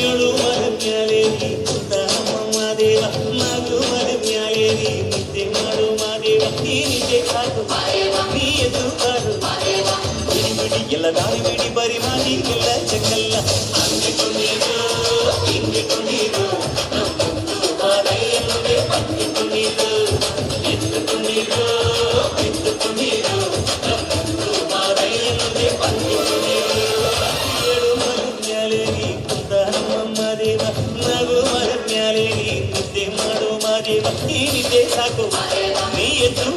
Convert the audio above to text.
ಏಳು ಮರ ಮ್ಯಾಲೇರಿ ಕುಂತಾರಮ್ಮ ಮಾದೇವ ಮಗು ಮರ ಮ್ಯಾಲೇರಿ ನಿದ್ದೆ ಮಾಡು ಮಾದೇವ ಈ ನಿದ್ದೆ ಸಾಕು ನೀ ಎದ್ದು ಕಾಡು ಬಿಡಿ ಬಿಡಿ ಎಲ್ಲ ದಾರಿ ಬಿಡಿ ಬರಿ ಮಾತಿಗೆಲ್ಲ ಚಕ್ಕಲ್ಲ ಅಂಗಿಕೊಂಡಿರು ಹಿಂಗಿಕೊಂಡಿರು ಬಾರೆಯಲ್ಲದೆ ಅಂಗಿಕೊಂಡಿರು ಎತ್ತುಕೊಂಡಿರು ಎತ್ತುಕೊಂಡಿರು ಬಾರೆಯಲ್ಲದೆ ಅಂಗಿಕೊಂಡಿರು ಏಳು ಮರ ಮ್ಯಾಲೇರಿ ಕುಂತಾರಮ್ಮ ಮಾದೇವ ಮಗು ಮರ ಮ್ಯಾಲೇರಿ ನಿದ್ದೆ ಮಾಡು ಮಾದೇವ ಈ ನಿದ್ದೆ ಸಾಕು ನೀ ಎದ್ದು